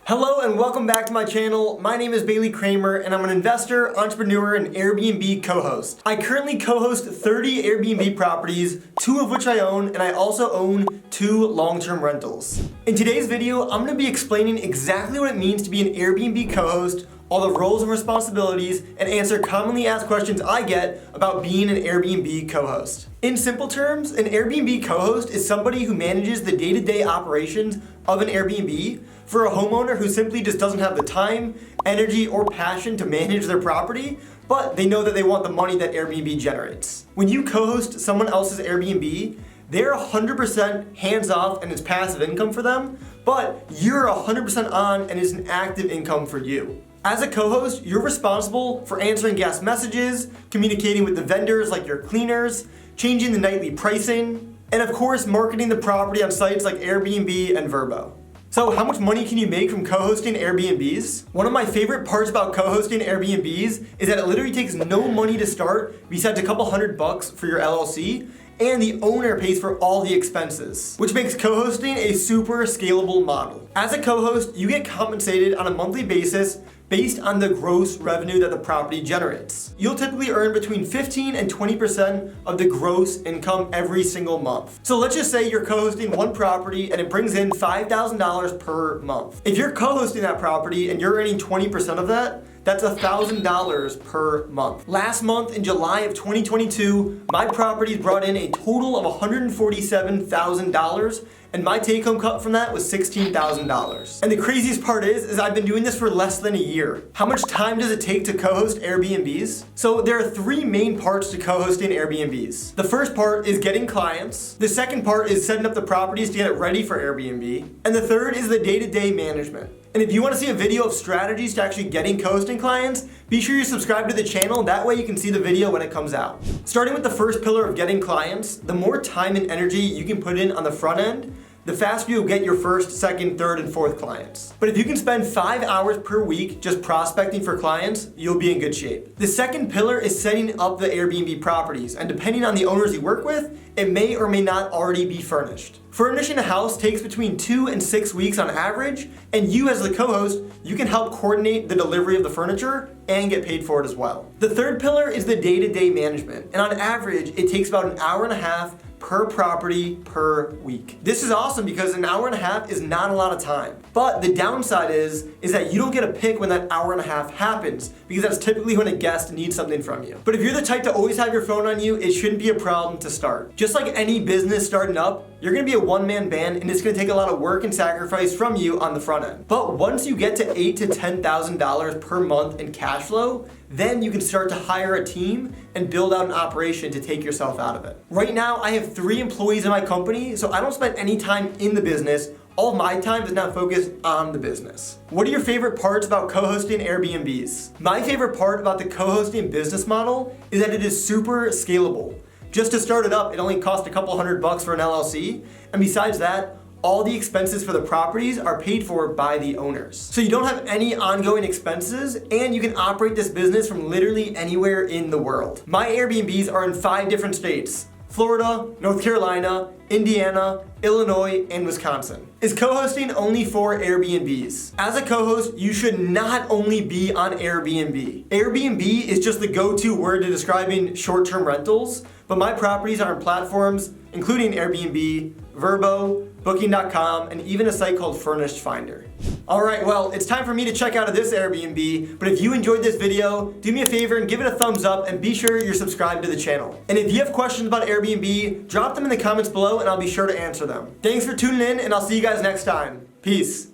Hello and welcome back to my channel. My name is Bailey Kramer and I'm an investor, entrepreneur, and Airbnb co-host. I currently co-host 30 Airbnb properties, 2 of which I own, and I also own 2 long-term rentals. In today's video, I'm going to be explaining exactly what it means to be an Airbnb co-host, all the roles and responsibilities, and answer commonly asked questions I get about being an Airbnb co-host. In simple terms, an Airbnb co-host is somebody who manages the day-to-day operations of an Airbnb for a homeowner who simply just doesn't have the time, energy, or passion to manage their property, but they know that they want the money that Airbnb generates. When you co-host someone else's Airbnb, they're 100% hands-off and it's passive income for them, but you're 100% on and it's an active income for you. As a co-host, you're responsible for answering guest messages, communicating with the vendors like your cleaners, changing the nightly pricing, and of course, marketing the property on sites like Airbnb and Vrbo. So how much money can you make from co-hosting Airbnbs? One of my favorite parts about co-hosting Airbnbs is that it literally takes no money to start besides a couple $100 for your LLC, and the owner pays for all the expenses, which makes co-hosting a super scalable model. As a co-host, you get compensated on a monthly basis based on the gross revenue that the property generates. You'll typically earn between 15 and 20% of the gross income every single month. So let's just say you're co-hosting one property and it brings in $5,000 per month. If you're co-hosting that property and you're earning 20% of that, that's $1,000 per month. Last month in July of 2022, my properties brought in a total of $147,000, and my take-home cut from that was $16,000. And the craziest part is I've been doing this for less than a year. How much time does it take to co-host Airbnbs? So there are 3 main parts to co-hosting Airbnbs. The first part is getting clients. The second part is setting up the properties to get it ready for Airbnb. And the third is the day-to-day management. And if you want to see a video of strategies to actually getting co-hosting clients, be sure you subscribe to the channel, that way you can see the video when it comes out. Starting with the first pillar of getting clients, the more time and energy you can put in on the front end, the faster you'll get your first, second, third, and fourth clients. But if you can spend 5 hours per week just prospecting for clients, you'll be in good shape. The second pillar is setting up the Airbnb properties, and depending on the owners you work with, it may or may not already be furnished. Furnishing a house takes between 2 and 6 weeks on average, and you as the co-host, you can help coordinate the delivery of the furniture and get paid for it as well. The third pillar is the day-to-day management, and on average, it takes about an hour and a half per property per week. This is awesome because an hour and a half is not a lot of time. But the downside is that you don't get a pick when that hour and a half happens, because that's typically when a guest needs something from you. But if you're the type to always have your phone on you, it shouldn't be a problem to start. Just like any business starting up, you're gonna be a one-man band and it's gonna take a lot of work and sacrifice from you on the front end. But once you get to $8,000 to $10,000 per month in cash flow, then you can start to hire a team and build out an operation to take yourself out of it. Right now, I have 3 employees in my company, so I don't spend any time in the business. All of my time is now focused on the business. What are your favorite parts about co-hosting Airbnbs? My favorite part about the co-hosting business model is that it is super scalable. Just to start it up, it only costs a couple $100 for an LLC, and besides that, all the expenses for the properties are paid for by the owners. So you don't have any ongoing expenses, and you can operate this business from literally anywhere in the world. My Airbnbs are in 5 different states: Florida, North Carolina, Indiana, Illinois, and Wisconsin. Is co-hosting only for Airbnbs? As a co-host, you should not only be on Airbnb. Airbnb is just the go-to word to describing short-term rentals, but my properties are on platforms including Airbnb, Vrbo, Booking.com, and even a site called Furnished Finder. Alright, well, it's time for me to check out of this Airbnb, but if you enjoyed this video, do me a favor and give it a thumbs up and be sure you're subscribed to the channel. And if you have questions about Airbnb, drop them in the comments below and I'll be sure to answer them. Thanks for tuning in and I'll see you guys next time. Peace.